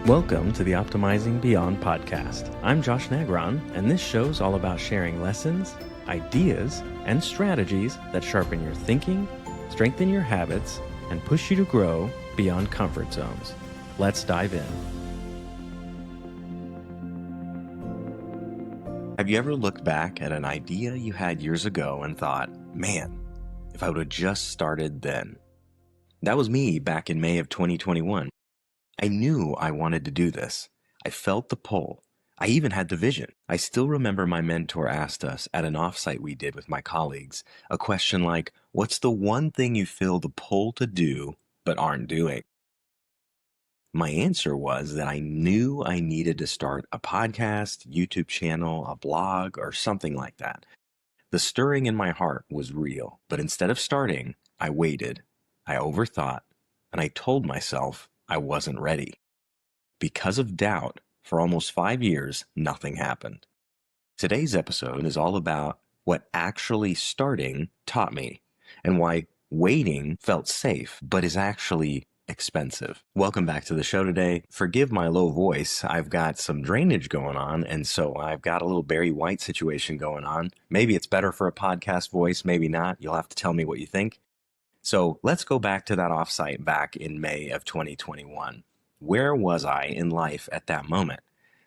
Welcome to the Optimizing Beyond podcast. I'm Josh Negron, and this show's all about sharing lessons, ideas, and strategies that sharpen your thinking, strengthen your habits, and push you to grow beyond comfort zones. Let's dive in. Have you ever looked back at an idea you had years ago and thought, man, if I would have just started then? That was me back in May of 2021. I knew I wanted to do this. I felt the pull. I even had the vision. I still remember my mentor asked us at an offsite we did with my colleagues a question like, what's the one thing you feel the pull to do but aren't doing? My answer was that I knew I needed to start a podcast, YouTube channel, a blog, or something like that. The stirring in my heart was real, but instead of starting, I waited. I overthought, and I told myself I wasn't ready. Because of doubt, for almost 5 years, nothing happened. Today's episode is all about what actually starting taught me and why waiting felt safe, but is actually expensive. Welcome back to the show today. Forgive my low voice. I've got some drainage going on, and so I've got a little Barry White situation going on. Maybe it's better for a podcast voice, maybe not. You'll have to tell me what you think. So let's go back to that offsite back in May of 2021. Where was I in life at that moment?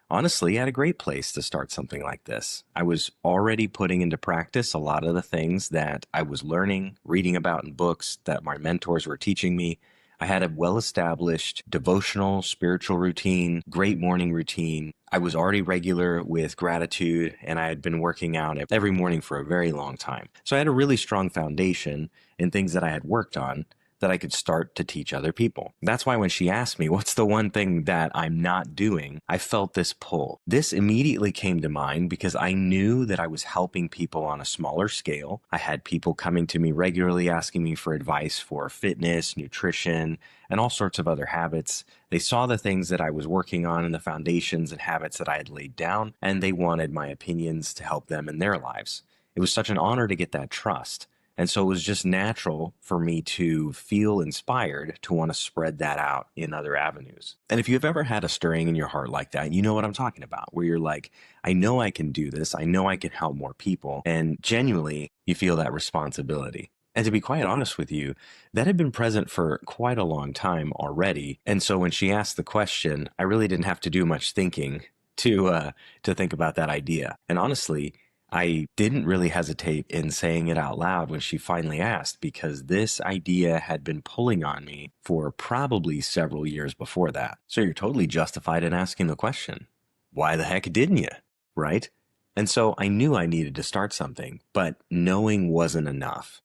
Honestly, at a great place to start something like this. I was already putting into practice a lot of the things that I was learning, reading about in books that my mentors were teaching me. I had a well-established devotional, spiritual routine, great morning routine. I was already regular with gratitude, and I had been working out every morning for a very long time. So I had a really strong foundation in things that I had worked on that I could start to teach other people. That's why when she asked me, what's the one thing that I'm not doing? I felt this pull. This immediately came to mind because I knew that I was helping people on a smaller scale. I had people coming to me regularly asking me for advice for fitness, nutrition, and all sorts of other habits. They saw the things that I was working on and the foundations and habits that I had laid down, and they wanted my opinions to help them in their lives. It was such an honor to get that trust. And so it was just natural for me to feel inspired to want to spread that out in other avenues. And if you've ever had a stirring in your heart like that, you know what I'm talking about, where you're like, I know I can do this. I know I can help more people. And genuinely, you feel that responsibility. And to be quite honest with you, that had been present for quite a long time already. And so when she asked the question, I really didn't have to do much thinking to think about that idea. And honestly, I didn't really hesitate in saying it out loud when she finally asked, because this idea had been pulling on me for probably several years before that. So you're totally justified in asking the question, why the heck didn't you? Right? And so I knew I needed to start something, but knowing wasn't enough.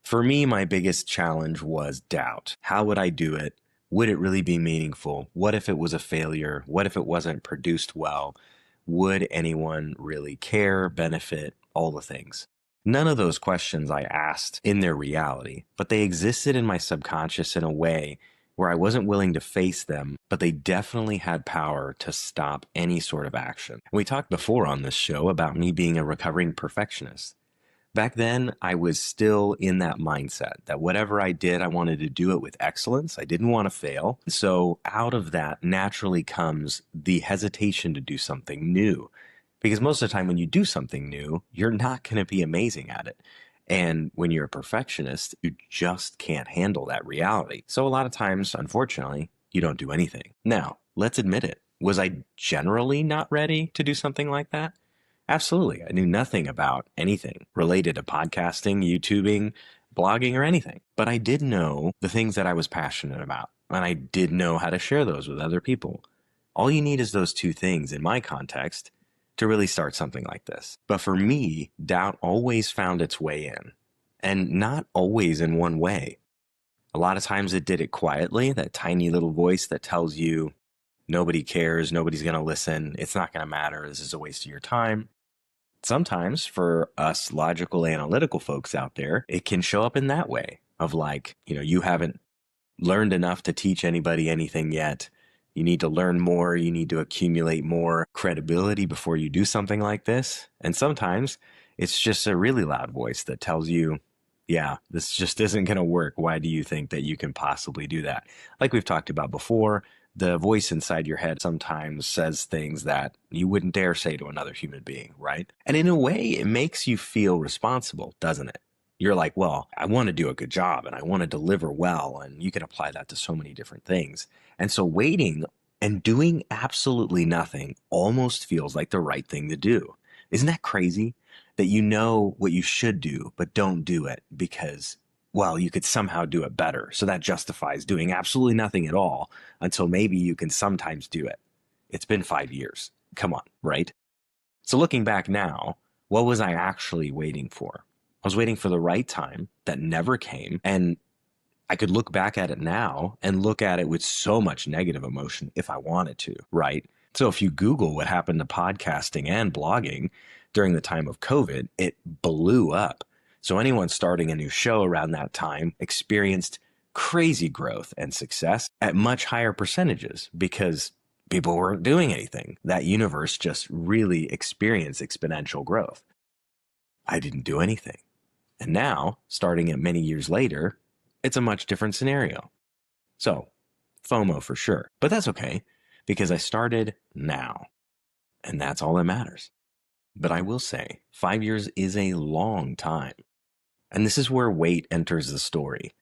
For me, my biggest challenge was doubt. How would I do it? Would it really be meaningful? What if it was a failure? What if it wasn't produced well? Would anyone really care, benefit, all the things? None of those questions I asked in their reality, but they existed in my subconscious in a way where I wasn't willing to face them, but they definitely had power to stop any sort of action. We talked before on this show about me being a recovering perfectionist. Back then, I was still in that mindset that whatever I did, I wanted to do it with excellence. I didn't want to fail. So out of that naturally comes the hesitation to do something new. Because most of the time when you do something new, you're not going to be amazing at it. And when you're a perfectionist, you just can't handle that reality. So a lot of times, unfortunately, you don't do anything. Now, let's admit it. Was I generally not ready to do something like that? Absolutely. I knew nothing about anything related to podcasting, YouTubing, blogging, or anything. But I did know the things that I was passionate about, and I did know how to share those with other people. All you need is those two things in my context to really start something like this. But for me, doubt always found its way in, and not always in one way. A lot of times it did it quietly, that tiny little voice that tells you, nobody cares, nobody's going to listen, it's not going to matter, this is a waste of your time. Sometimes for us logical, analytical folks out there, it can show up in that way of like, you haven't learned enough to teach anybody anything yet. You need to learn more. You need to accumulate more credibility before you do something like this. And sometimes it's just a really loud voice that tells you, yeah, this just isn't going to work. Why do you think that you can possibly do that? Like we've talked about before, The voice inside your head sometimes says things that you wouldn't dare say to another human being, right? And in a way, it makes you feel responsible, doesn't it? You're like, well, I want to do a good job and I want to deliver well. And you can apply that to so many different things. And so waiting and doing absolutely nothing almost feels like the right thing to do. Isn't that crazy? That you know what you should do, but don't do it because, well, you could somehow do it better. So that justifies doing absolutely nothing at all until maybe you can sometimes do it. It's been 5 years. Come on, right? So looking back now, what was I actually waiting for? I was waiting for the right time that never came. And I could look back at it now and look at it with so much negative emotion if I wanted to, right? So if you Google what happened to podcasting and blogging during the time of COVID, it blew up. So anyone starting a new show around that time experienced crazy growth and success at much higher percentages because people weren't doing anything. That universe just really experienced exponential growth. I didn't do anything. And now, starting at many years later, it's a much different scenario. So, FOMO for sure. But that's okay, because I started now. And that's all that matters. But I will say, 5 years is a long time. And this is where weight enters the story.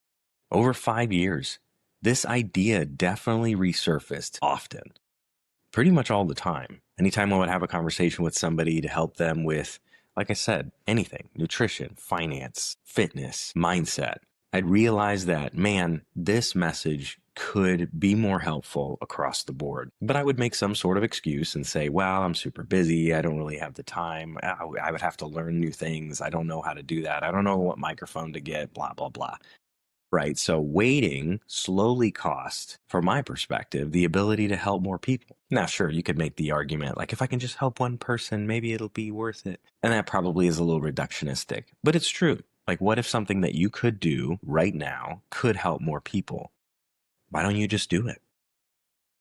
Over 5 years, this idea definitely resurfaced often. Pretty much all the time. Anytime I would have a conversation with somebody to help them with, like I said, anything, nutrition, finance, fitness, mindset, I'd realize that, man, this message could be more helpful across the board. But I would make some sort of excuse and say, well, I'm super busy. I don't really have the time. I would have to learn new things. I don't know how to do that. I don't know what microphone to get, blah, blah, blah. Right. So waiting slowly cost, from my perspective, the ability to help more people. Now, sure, you could make the argument, like, if I can just help one person, maybe it'll be worth it. And that probably is a little reductionistic, but it's true. Like, what if something that you could do right now could help more people? Why don't you just do it?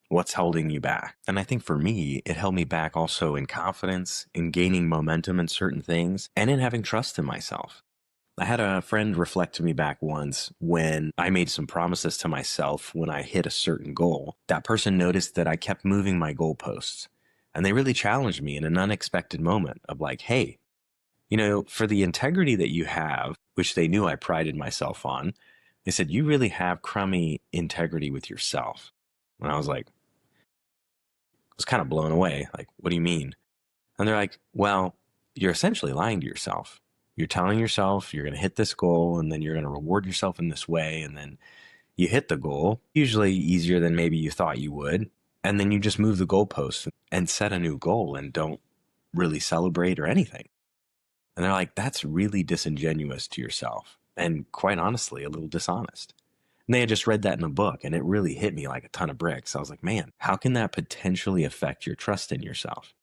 What's holding you back? And I think for me, it held me back also in confidence, in gaining momentum in certain things, and in having trust in myself. I had a friend reflect to me back once when I made some promises to myself when I hit a certain goal. That person noticed that I kept moving my goalposts, and they really challenged me in an unexpected moment of like, hey, you know, for the integrity that you have, which they knew I prided myself on, they said, you really have crummy integrity with yourself. And I was like, I was kind of blown away. Like, what do you mean? And they're like, well, you're essentially lying to yourself. You're telling yourself you're going to hit this goal and then you're going to reward yourself in this way. And then you hit the goal, usually easier than maybe you thought you would. And then you just move the goalpost and set a new goal and don't really celebrate or anything. And they're like, that's really disingenuous to yourself. And quite honestly, a little dishonest. And they had just read that in a book and it really hit me like a ton of bricks. I was like, man, how can that potentially affect your trust in yourself?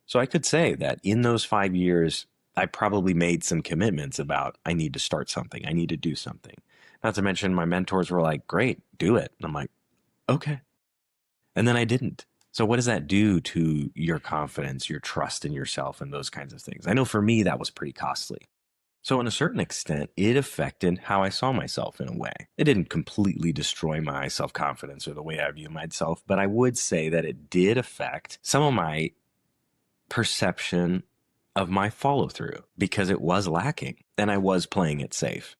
So I could say that in those 5 years, I probably made some commitments about I need to start something. I need to do something. Not to mention my mentors were like, great, do it. And I'm like, okay. And then I didn't. So what does that do to your confidence, your trust in yourself, and those kinds of things? I know for me, that was pretty costly. So in a certain extent, it affected how I saw myself in a way. It didn't completely destroy my self-confidence or the way I view myself, but I would say that it did affect some of my perception of my follow through because it was lacking and I was playing it safe.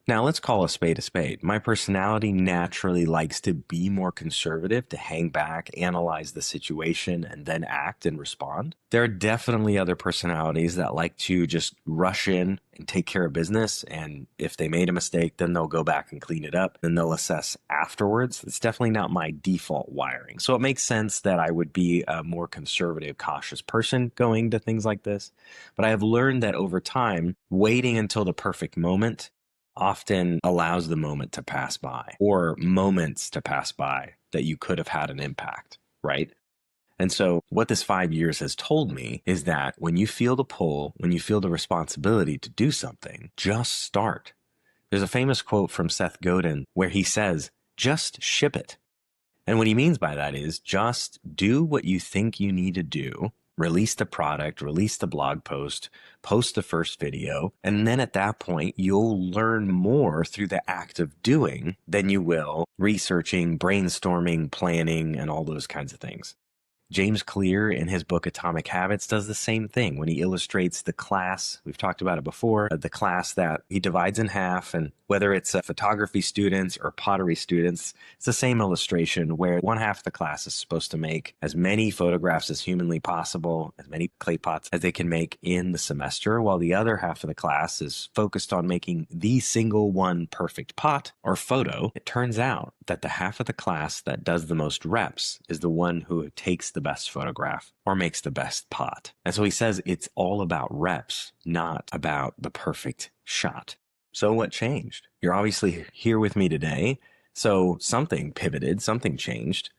Now let's call a spade a spade. My personality naturally likes to be more conservative, to hang back, analyze the situation, and then act and respond. There are definitely other personalities that like to just rush in and take care of business. And if they made a mistake, then they'll go back and clean it up and they'll assess afterwards. It's definitely not my default wiring. So it makes sense that I would be a more conservative, cautious person going to things like this. But I have learned that over time, waiting until the perfect moment often allows the moment to pass by or moments to pass by that you could have had an impact, right? And so what this 5 years has told me is that when you feel the pull, when you feel the responsibility to do something, just start. There's a famous quote from Seth Godin where he says, just ship it. And what he means by that is just do what you think you need to do release the product, release the blog post, post the first video. And then at that point, you'll learn more through the act of doing than you will researching, brainstorming, planning, and all those kinds of things. James Clear in his book Atomic Habits does the same thing when he illustrates the class. We've talked about it before, the class that he divides in half. And whether it's photography students or pottery students, it's the same illustration where one half of the class is supposed to make as many photographs as humanly possible, as many clay pots as they can make in the semester, while the other half of the class is focused on making the single one perfect pot or photo. It turns out that the half of the class that does the most reps is the one who takes the best photograph or makes the best pot. And so he says it's all about reps, not about the perfect shot. So what changed? You're obviously here with me today. So something pivoted, something changed.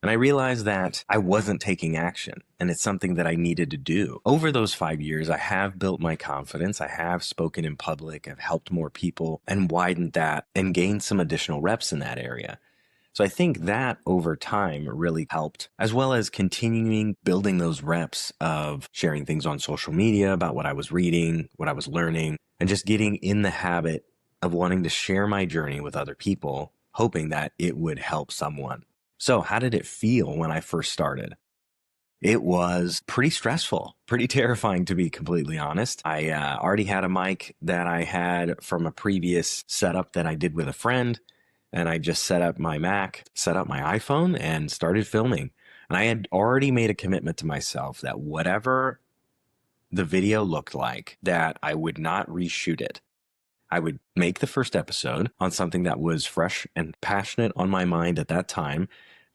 And I realized that I wasn't taking action, and it's something that I needed to do. Over those 5 years, I have built my confidence. I have spoken in public. I've helped more people and widened that and gained some additional reps in that area. So I think that over time really helped, as well as continuing building those reps of sharing things on social media about what I was reading, what I was learning, and just getting in the habit of wanting to share my journey with other people, hoping that it would help someone. So how did it feel when I first started? It was pretty stressful, pretty terrifying, to be completely honest. I already had a mic that I had from a previous setup that I did with a friend. And I just set up my Mac, set up my iPhone, and started filming. And I had already made a commitment to myself that whatever the video looked like, that I would not reshoot it. I would make the first episode on something that was fresh and passionate on my mind at that time,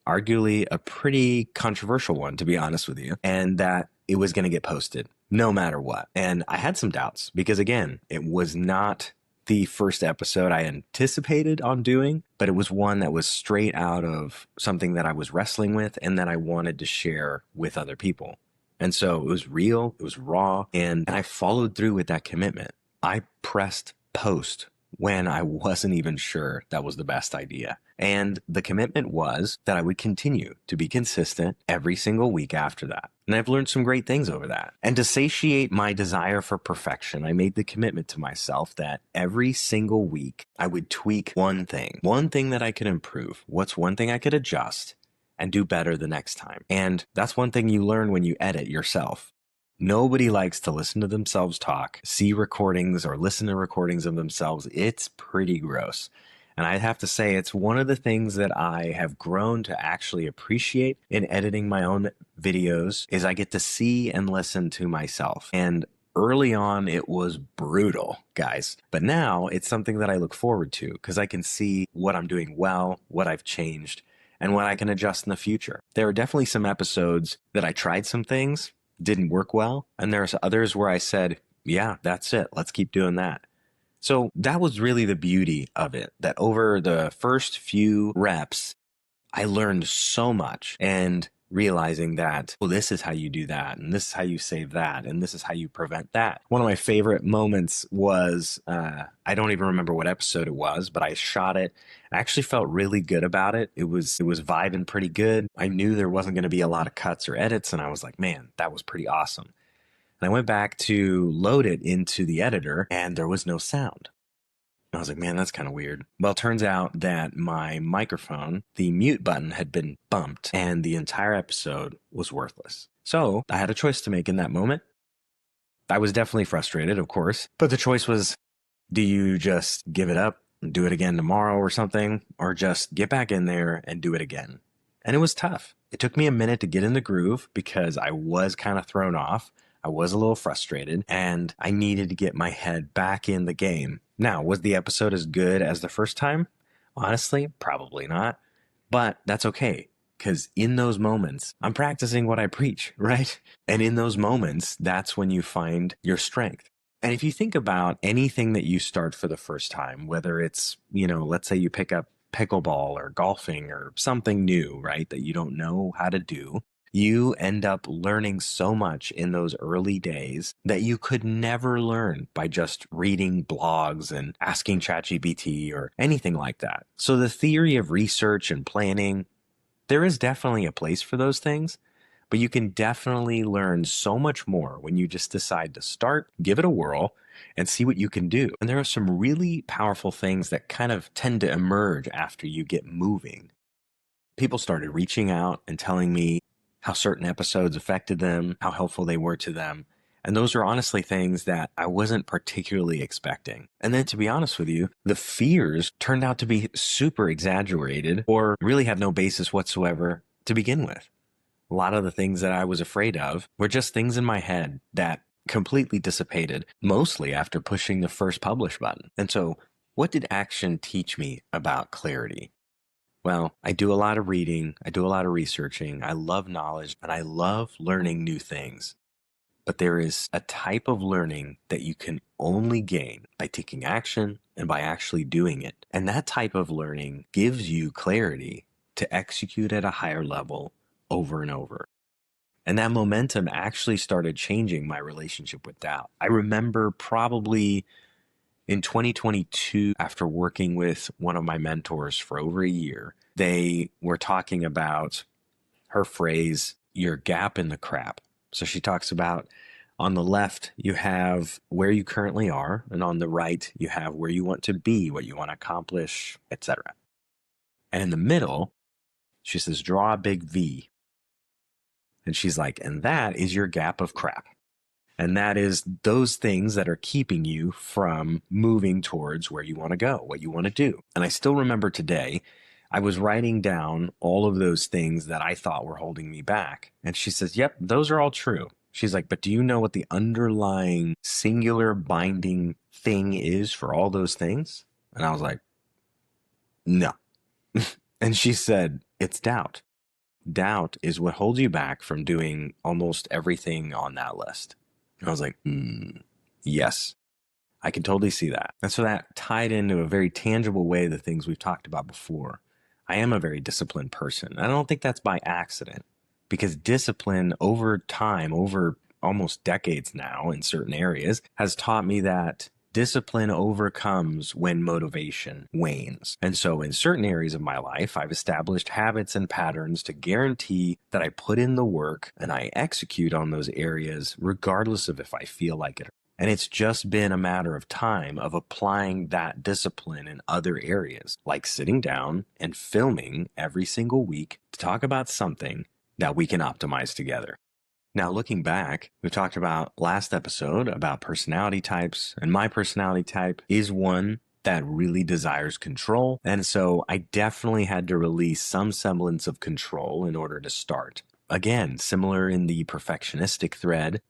arguably a pretty controversial one, to be honest with you, and that it was going to get posted no matter what. And I had some doubts because, again, it was not the first episode I anticipated on doing, but it was one that was straight out of something that I was wrestling with and that I wanted to share with other people. And so it was real, it was raw, and I followed through with that commitment. I pressed post when I wasn't even sure that was the best idea. And the commitment was that I would continue to be consistent every single week after that. And I've learned some great things over that. And to satiate my desire for perfection, I made the commitment to myself that every single week I would tweak one thing that I could improve. What's one thing I could adjust and do better the next time? And that's one thing you learn when you edit yourself. Nobody likes to listen to themselves talk, see recordings or listen to recordings of themselves. It's pretty gross. And I have to say, it's one of the things that I have grown to actually appreciate in editing my own videos is I get to see and listen to myself. And early on, it was brutal, guys. But now it's something that I look forward to because I can see what I'm doing well, what I've changed, and what I can adjust in the future. There are definitely some episodes that I tried some things, didn't work well. And there's others where I said, yeah, that's it. Let's keep doing that. So that was really the beauty of it, that over the first few reps, I learned so much and realizing that, well, this is how you do that. And this is how you save that. And this is how you prevent that. One of my favorite moments was, I don't even remember what episode it was, but I shot it. I actually felt really good about it. It was vibing pretty good. I knew there wasn't going to be a lot of cuts or edits. And I was like, man, that was pretty awesome. And I went back to load it into the editor and there was no sound. I was like, man, that's kind of weird. Well, it turns out that my microphone, the mute button had been bumped and the entire episode was worthless. So I had a choice to make in that moment. I was definitely frustrated, of course, but the choice was, do you just give it up and do it again tomorrow or something, or just get back in there and do it again? And it was tough. It took me a minute to get in the groove because I was kind of thrown off. I was a little frustrated and I needed to get my head back in the game. Now, was the episode as good as the first time? Honestly, probably not. But that's okay, because in those moments, I'm practicing what I preach, right? And in those moments, that's when you find your strength. And if you think about anything that you start for the first time, whether it's, let's say you pick up pickleball or golfing or something new, right, that you don't know how to do, you end up learning so much in those early days that you could never learn by just reading blogs and asking ChatGPT or anything like that. So the theory of research and planning, there is definitely a place for those things, But you can definitely learn so much more when you just decide to start, give it a whirl, and see what you can do. And there are some really powerful things that kind of tend to emerge after you get moving. People started reaching out and telling me how certain episodes affected them, how helpful they were to them. And those are honestly things that I wasn't particularly expecting. And then to be honest with you, the fears turned out to be super exaggerated or really had no basis whatsoever to begin with. A lot of the things that I was afraid of were just things in my head that completely dissipated, mostly after pushing the first publish button. And so, what did action teach me about clarity? Well, I do a lot of reading, I do a lot of researching, I love knowledge, and I love learning new things. But there is a type of learning that you can only gain by taking action and by actually doing it. And that type of learning gives you clarity to execute at a higher level over and over. And that momentum actually started changing my relationship with doubt. I remember probably in 2022, after working with one of my mentors for over a year, they were talking about her phrase, your gap in the crap. So she talks about on the left, you have where you currently are, and on the right, you have where you want to be, what you want to accomplish, etc. And in the middle, she says, draw a big V. And she's like, and that is your gap of crap. And that is those things that are keeping you from moving towards where you want to go, what you want to do. And I still remember today, I was writing down all of those things that I thought were holding me back. And she says, yep, those are all true. She's like, but do you know what the underlying singular binding thing is for all those things? And I was like, no. And she said, it's doubt. Doubt is what holds you back from doing almost everything on that list. And I was like, yes, I can totally see that. And so that tied into a very tangible way the things we've talked about before. I am a very disciplined person. I don't think that's by accident, because discipline over time, over almost decades now in certain areas, has taught me that discipline overcomes when motivation wanes. And so in certain areas of my life, I've established habits and patterns to guarantee that I put in the work and I execute on those areas regardless of if I feel like it. And it's just been a matter of time of applying that discipline in other areas, like sitting down and filming every single week to talk about something that we can optimize together. Now, looking back, we talked about last episode about personality types, and my personality type is one that really desires control. And so I definitely had to release some semblance of control in order to start. Again, similar in the perfectionistic thread,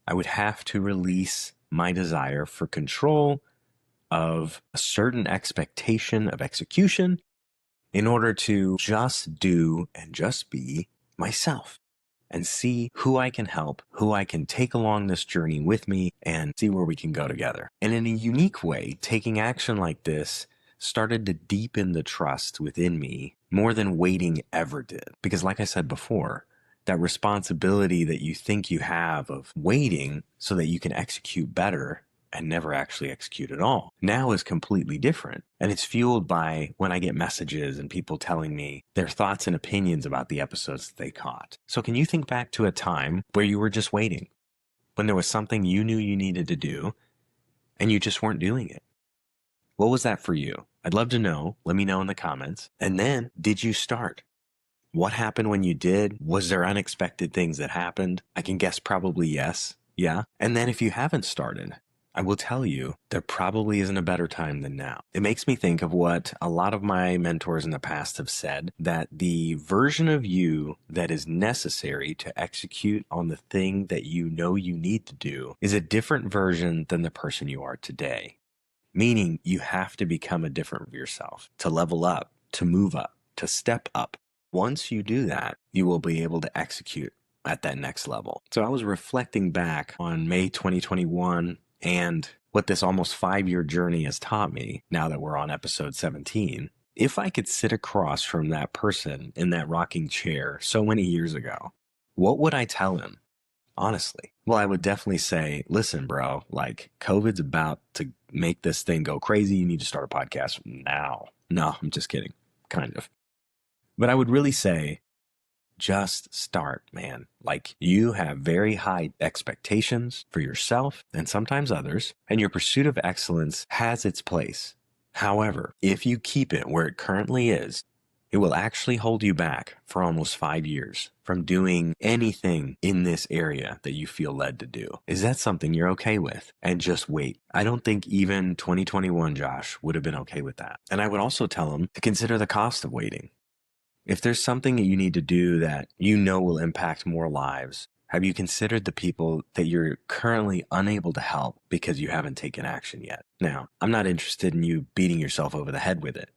I would have to release my desire for control of a certain expectation of execution in order to just do and just be myself and see who I can help, who I can take along this journey with me, and see where we can go together. And in a unique way, taking action like this started to deepen the trust within me more than waiting ever did. Because like I said before, that responsibility that you think you have of waiting so that you can execute better and never actually execute at all now is completely different. And it's fueled by when I get messages and people telling me their thoughts and opinions about the episodes that they caught. So can you think back to a time where you were just waiting, when there was something you knew you needed to do and you just weren't doing it? What was that for you? I'd love to know. Let me know in the comments. And then, did you start? What happened when you did? Was there unexpected things that happened? I can guess probably yes. Yeah. And then if you haven't started, I will tell you, there probably isn't a better time than now. It makes me think of what a lot of my mentors in the past have said, that the version of you that is necessary to execute on the thing that you know you need to do is a different version than the person you are today. Meaning you have to become a different of yourself to level up, to move up, to step up. Once you do that, you will be able to execute at that next level. So I was reflecting back on May 2021 and what this almost 5-year journey has taught me now that we're on episode 17. If I could sit across from that person in that rocking chair so many years ago, what would I tell him? Honestly. Well, I would definitely say, listen, bro, like COVID's about to make this thing go crazy. You need to start a podcast now. No, I'm just kidding. Kind of. But I would really say, just start, man. Like, you have very high expectations for yourself and sometimes others, and your pursuit of excellence has its place. However, if you keep it where it currently is, it will actually hold you back for almost 5 years from doing anything in this area that you feel led to do. Is that something you're okay with? And just wait. I don't think even 2021 Josh would have been okay with that. And I would also tell him to consider the cost of waiting. If there's something that you need to do that you know will impact more lives, have you considered the people that you're currently unable to help because you haven't taken action yet? Now, I'm not interested in you beating yourself over the head with it.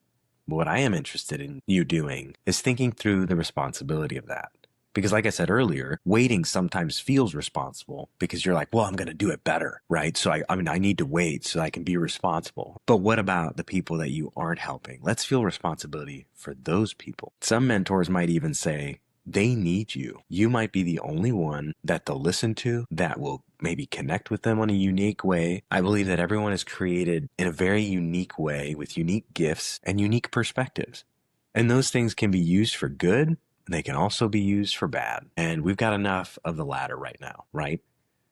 But what I am interested in you doing is thinking through the responsibility of that. Because like I said earlier, waiting sometimes feels responsible because you're like, well, I'm going to do it better, right? So I need to wait so I can be responsible. But what about the people that you aren't helping? Let's feel responsibility for those people. Some mentors might even say, they need you. You might be the only one that they'll listen to, that will maybe connect with them in a unique way. I believe that everyone is created in a very unique way with unique gifts and unique perspectives. And those things can be used for good, and they can also be used for bad. And we've got enough of the latter right now, right?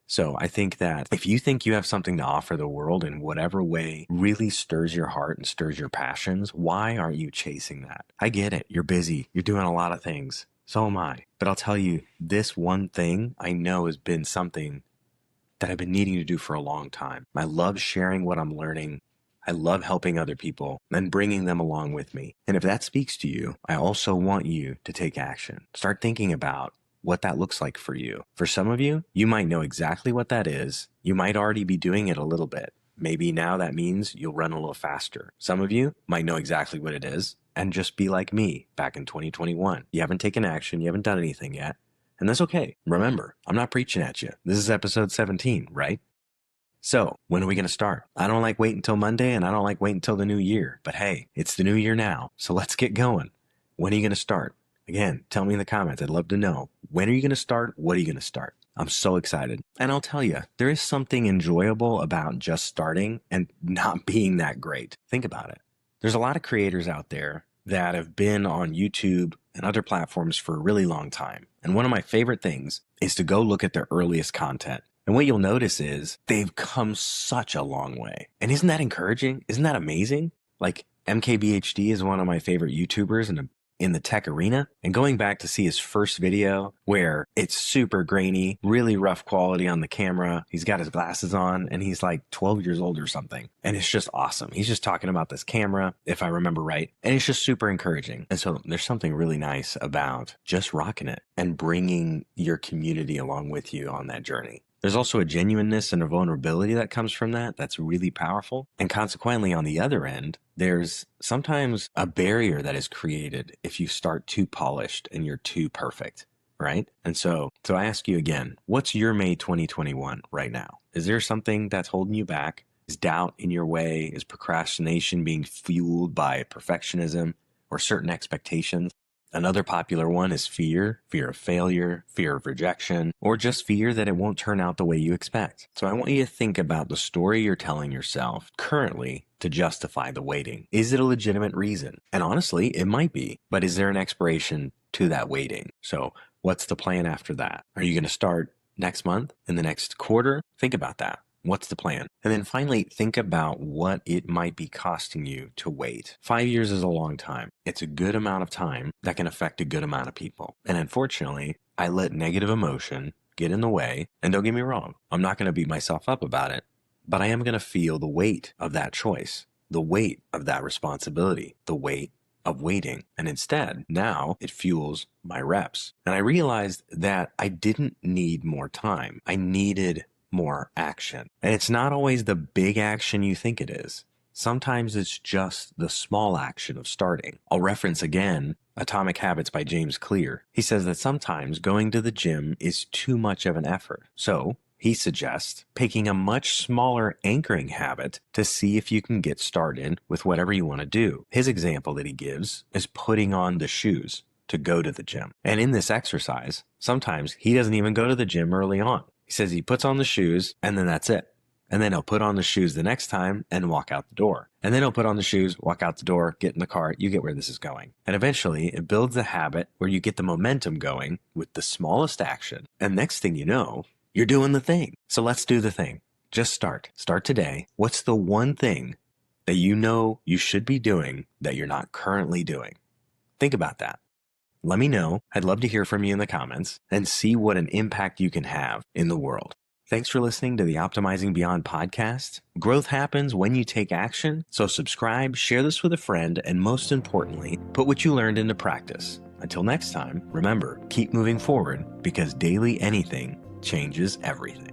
So I think that if you think you have something to offer the world in whatever way really stirs your heart and stirs your passions, why aren't you chasing that? I get it. You're busy. You're doing a lot of things. So am I. But I'll tell you, this one thing I know has been something that I've been needing to do for a long time. I love sharing what I'm learning. I love helping other people and bringing them along with me. And if that speaks to you, I also want you to take action. Start thinking about what that looks like for you. For some of you, you might know exactly what that is. You might already be doing it a little bit. Maybe now that means you'll run a little faster. Some of you might know exactly what it is and just be like me back in 2021. You haven't taken action. You haven't done anything yet. And that's okay. Remember, I'm not preaching at you. This is episode 17, right? So when are we going to start? I don't like waiting until Monday, and I don't like waiting until the new year. But hey, it's the new year now. So let's get going. When are you going to start? Again, tell me in the comments. I'd love to know. When are you going to start? What are you going to start? I'm so excited. And I'll tell you, there is something enjoyable about just starting and not being that great. Think about it. There's a lot of creators out there that have been on YouTube and other platforms for a really long time. And one of my favorite things is to go look at their earliest content. And what you'll notice is they've come such a long way. And isn't that encouraging? Isn't that amazing? Like MKBHD is one of my favorite YouTubers in the tech arena. And going back to see his first video where it's super grainy, really rough quality on the camera. He's got his glasses on and he's like 12 years old or something. And it's just awesome. He's just talking about this camera, if I remember right. And it's just super encouraging. And so there's something really nice about just rocking it and bringing your community along with you on that journey. There's also a genuineness and a vulnerability that comes from that that's really powerful. And consequently, on the other end, there's sometimes a barrier that is created if you start too polished and you're too perfect, right? And so I ask you again, what's your May 2021 right now? Is there something that's holding you back? Is doubt in your way? Is procrastination being fueled by perfectionism or certain expectations? Another popular one is fear of failure, fear of rejection, or just fear that it won't turn out the way you expect. So I want you to think about the story you're telling yourself currently to justify the waiting. Is it a legitimate reason? And honestly, it might be, but is there an expiration to that waiting? So what's the plan after that? Are you going to start next month, in the next quarter? Think about that. What's the plan? And then finally, think about what it might be costing you to wait. 5 years is a long time. It's a good amount of time that can affect a good amount of people. And unfortunately, I let negative emotion get in the way. And don't get me wrong, I'm not going to beat myself up about it, but I am going to feel the weight of that choice, the weight of that responsibility, the weight of waiting. And instead, now it fuels my reps. And I realized that I didn't need more time. I needed more action. And it's not always the big action you think it is. Sometimes it's just the small action of starting. I'll reference again Atomic Habits by James Clear. He says that sometimes going to the gym is too much of an effort. So he suggests picking a much smaller anchoring habit to see if you can get started with whatever you want to do. His example that he gives is putting on the shoes to go to the gym. And in this exercise, sometimes he doesn't even go to the gym early on. He says he puts on the shoes and then that's it. And then he'll put on the shoes the next time and walk out the door. And then he'll put on the shoes, walk out the door, get in the car. You get where this is going. And eventually it builds a habit where you get the momentum going with the smallest action. And next thing you know, you're doing the thing. So let's do the thing. Just start. Start today. What's the one thing that you know you should be doing that you're not currently doing? Think about that. Let me know. I'd love to hear from you in the comments and see what an impact you can have in the world. Thanks for listening to the Optimizing Beyond podcast. Growth happens when you take action, so subscribe, share this with a friend, and most importantly, put what you learned into practice. Until next time, remember, keep moving forward because daily anything changes everything.